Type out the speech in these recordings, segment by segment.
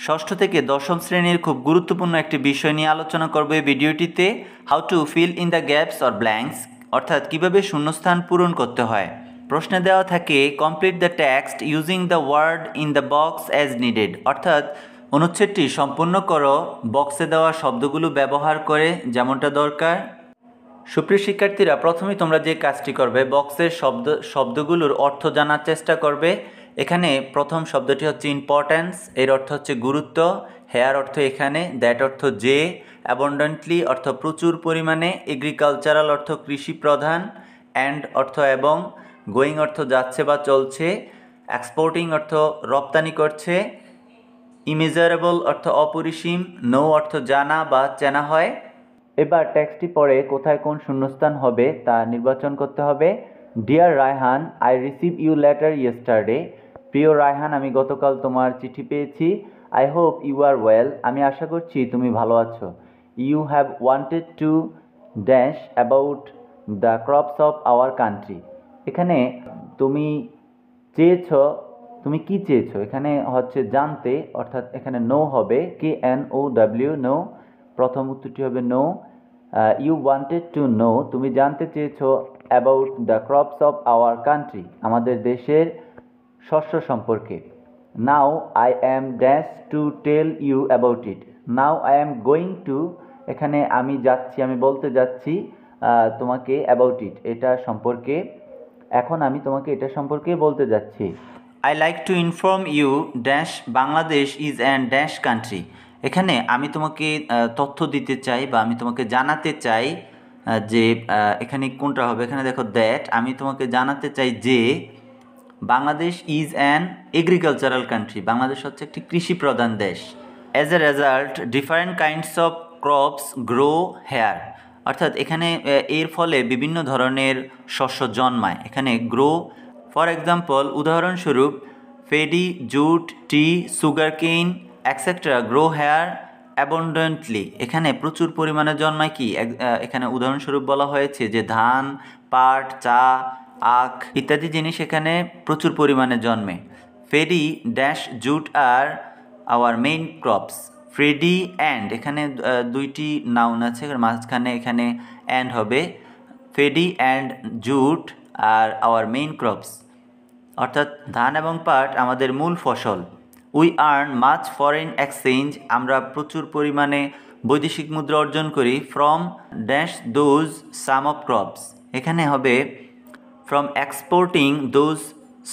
ষষ্ঠ থেকে দশম শ্রেণীর খুব গুরুত্বপূর্ণ একটি বিষয় নিয়ে আলোচনা করব এই ভিডিওটিতে, how to fill in the gaps or blanks, অর্থাৎ কিভাবে শূন্যস্থান পূরণ করতে হয়। প্রশ্নে দেওয়া থাকে complete the text using the word in the box as needed, অর্থাৎ অনুচ্ছেদটি সম্পূর্ণ করো বক্সে দেওয়া শব্দগুলো ব্যবহার করে যেমনটা দরকার। সুপ্রিয় শিক্ষার্থীরা, প্রথমেই তোমরা যে কাজটি করবে, বক্সের শব্দগুলোর অর্থ জানার চেষ্টা করবে। এখানে প্রথম শব্দটি হচ্ছে ইম্পর্ট্যান্স, এর অর্থ হচ্ছে গুরুত্ব, হেয়ার অর্থ এখানে, দ্যাট অর্থ যে, অ্যাবন্ডেন্টলি অর্থ প্রচুর পরিমাণে, এগ্রিকালচারাল অর্থ কৃষি প্রধান, অ্যান্ড অর্থ এবং, গোয়িং অর্থ যাচ্ছে বা চলছে, এক্সপোর্টিং অর্থ রপ্তানি করছে, ইমেজারেবল অর্থ অপরিসীম, নো অর্থ জানা বা চেনা হয়। এবার টেক্সটটি পড়ে কোথায় কোন শূন্যস্থান হবে তা নির্বাচন করতে হবে। Dear Raihan, I receive you letter yesterday. প্রিয় রায়হান, আমি গতকাল তোমার চিঠি পেয়েছি। I hope you are well, আমি আশা করছি তুমি ভালো আছো। You have wanted to dash about the crops of our country. এখানে তুমি চেয়েছ, তুমি কি চেয়েছো, এখানে হচ্ছে জানতে, অর্থাৎ এখানে নো হবে, KNOW, নো। প্রথম উত্তরটি হবে know. You wanted to know, তুমি জানতে চেয়েছো about the crops of our country, আমাদের দেশের শস্য সম্পর্কে। Now I am dash to tell you about it. Now I am going to, এখানে আমি যাচ্ছি, আমি বলতে যাচ্ছি তোমাকে অ্যাবাউট ইট, এটা সম্পর্কে। এখন আমি তোমাকে এটা সম্পর্কে বলতে যাচ্ছি। I like to inform you dash Bangladesh is an dash country. এখানে আমি তোমাকে তথ্য দিতে চাই বা আমি তোমাকে জানাতে চাই যে এখানে কোনটা হবে, এখানে দেখো দ্যাট, আমি তোমাকে জানাতে চাই যে Bangladesh is an agricultural country, Bangladesh হচ্ছে একটি কৃষি প্রধান দেশ। As a result different kinds of crops grow here, অর্থাৎ এখানে এর ফলে বিভিন্ন ধরনের শস্য জন্মায়। এখানে গ্রো, ফর এক্সাম্পল উদাহরণস্বরূপ, paddy, jute, tea, sugar cane etcetera grow here abundantly, এখানে প্রচুর পরিমাণে জন্মায় কি, এখানে উদাহরণস্বরূপ বলা হয়েছে যে ধান, পাট, চা, আখ ইত্যাদি জিনিস এখানে প্রচুর পরিমাণে জন্মে। Paddy dash jute are our main crops. Paddy and, এখানে দুইটি নাউন আছে, মাঝখানে এখানে অ্যান্ড হবে। Paddy and jute are our main crops, অর্থাৎ ধান এবং পাট আমাদের মূল ফসল। We earn much foreign exchange, আমরা প্রচুর পরিমাণে বৈদেশিক মুদ্রা অর্জন করি। From dash those some of crops, এখানে হবে from exporting those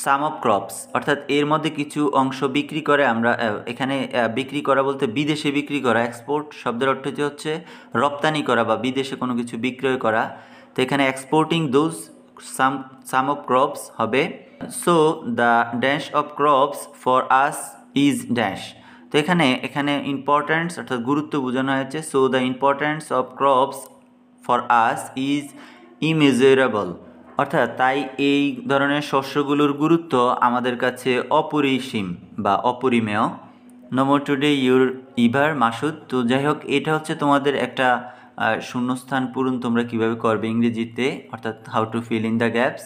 some of crops, অর্থাৎ এর মধ্যে কিছু অংশ বিক্রি করে আমরা, এখানে বিক্রি করা বলতে বিদেশে বিক্রি করা। এক্সপোর্ট শব্দের অর্থটি হচ্ছে রপ্তানি করা বা বিদেশে কোনো কিছু বিক্রয় করা। তো এখানে exporting those some of crops হবে। So the dash of crops for us is dash, তো এখানে ইম্পর্ট্যান্স অর্থাৎ গুরুত্ব বোঝানো হয়েছে। So the importance of crops for us is immeasurable, অর্থাৎ তাই এই ধরনের শস্যগুলোর গুরুত্ব আমাদের কাছে অপরিসীম বা অপরিমেয়। নো মোর টুডে ইউর ইভার মাসুদ। তো যাই হোক, এটা হচ্ছে তোমাদের একটা শূন্যস্থান পূরণ তোমরা কিভাবে করবে ইংরেজিতে, অর্থাৎ how to fill in the gaps.